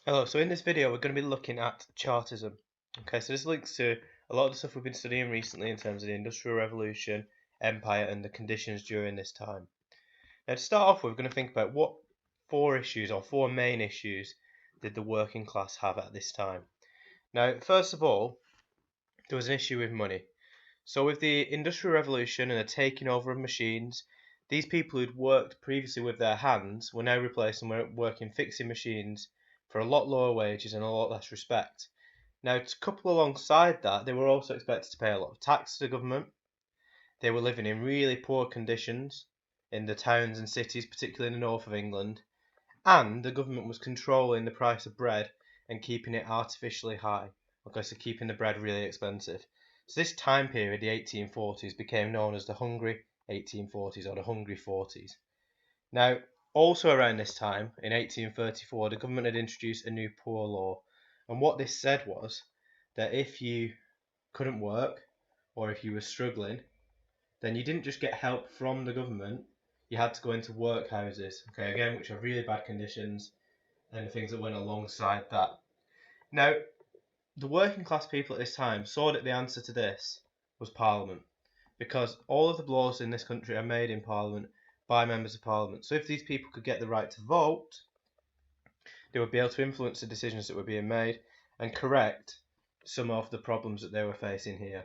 Hello, so in this video we're going to be looking at Chartism. Okay, so this links to a lot of the stuff we've been studying recently in terms of the Industrial Revolution, Empire and the conditions during this time. Now to start off with, we're going to think about what four main issues did the working class have at this time. Now, first of all, there was an issue with money. So with the Industrial Revolution and the taking over of machines, these people who'd worked previously with their hands were now replaced and working fixing machines for a lot lower wages and a lot less respect. Now, to couple alongside that, they were also expected to pay a lot of tax to the government. They were living in really poor conditions in the towns and cities, particularly in the north of England, and the government was controlling the price of bread and keeping it artificially high. Okay, so keeping the bread really expensive. So this time period, the 1840s, became known as the Hungry 1840s or the Hungry 40s. Now, also around this time, in 1834, the government had introduced a new poor law, and what this said was that if you couldn't work or if you were struggling, then you didn't just get help from the government, you had to go into workhouses, okay, again, which are really bad conditions and the things that went alongside that. Now, the working class people at this time saw that the answer to this was Parliament, because all of the laws in this country are made in Parliament by members of Parliament. So if these people could get the right to vote, they would be able to influence the decisions that were being made and correct some of the problems that they were facing here.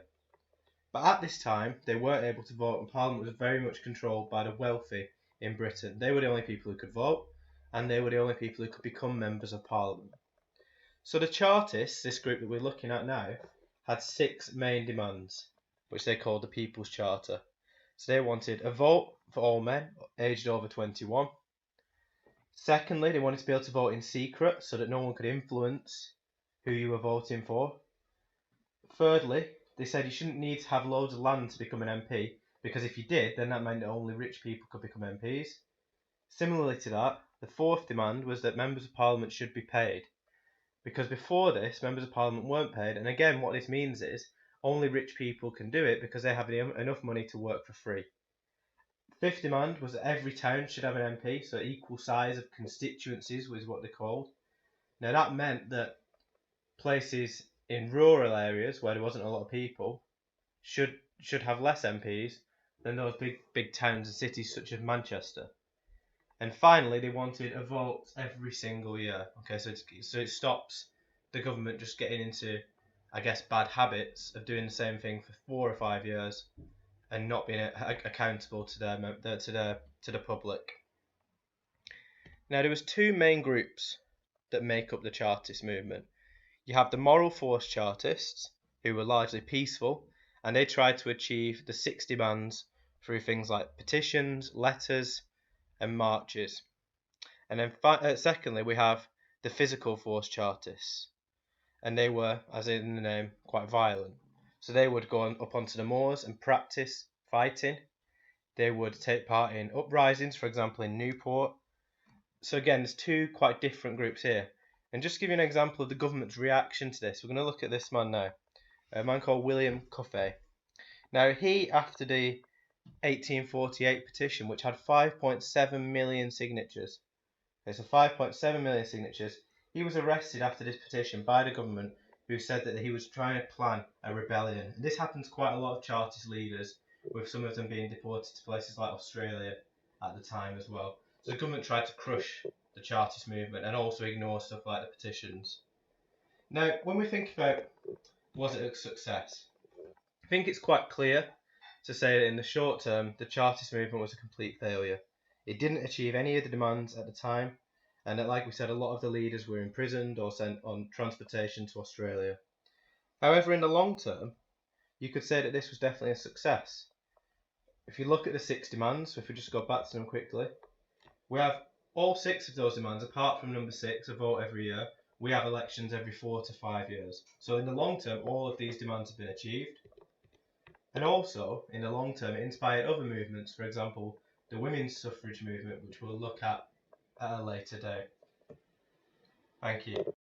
But at this time, they weren't able to vote, and Parliament was very much controlled by the wealthy in Britain. They were the only people who could vote, and they were the only people who could become members of Parliament. So the Chartists, this group that we're looking at now, had six main demands, which they called the People's Charter. So they wanted a vote for all men aged over 21. Secondly, they wanted to be able to vote in secret so that no one could influence who you were voting for. Thirdly, they said you shouldn't need to have loads of land to become an MP, because if you did, then that meant that only rich people could become MPs. Similarly to that, the fourth demand was that members of Parliament should be paid, because before this, members of Parliament weren't paid, and again, what this means is only rich people can do it because they have enough money to work for free. Fifth demand was that every town should have an MP, so equal size of constituencies was what they called. Now that meant that places in rural areas where there wasn't a lot of people should have less MPs than those big towns and cities such as Manchester. And finally, they wanted a vote every single year. Okay, so it stops the government just getting into, I guess, bad habits of doing the same thing for 4 or 5 years and not being accountable to the public. Now, there was two main groups that make up the Chartist movement. You have the moral force Chartists, who were largely peaceful, and they tried to achieve the six demands through things like petitions, letters, and marches. And then secondly, we have the physical force Chartists, and they were, as in the name, quite violent. So they would go up onto the moors and practice fighting. They would take part in uprisings, for example, in Newport. So again, there's two quite different groups here. And just to give you an example of the government's reaction to this, we're going to look at this man now, a man called William Cuffay. Now, he, after the 1848 petition, which had 5.7 million signatures, okay, so 5.7 million signatures, he was arrested after this petition by the government, who said that he was trying to plan a rebellion. And this happened to quite a lot of Chartist leaders, with some of them being deported to places like Australia at the time as well. So the government tried to crush the Chartist movement and also ignore stuff like the petitions. Now, when we think about was it a success, I think it's quite clear to say that in the short term, the Chartist movement was a complete failure. It didn't achieve any of the demands at the time, and that, like we said, a lot of the leaders were imprisoned or sent on transportation to Australia. However, in the long term, you could say that this was definitely a success. If you look at the six demands, if we just go back to them quickly, we have all six of those demands, apart from number 6, a vote every year. We have elections every 4 to 5 years. So in the long term, all of these demands have been achieved. And also, in the long term, it inspired other movements, for example, the women's suffrage movement, which we'll look at a later date. Thank you.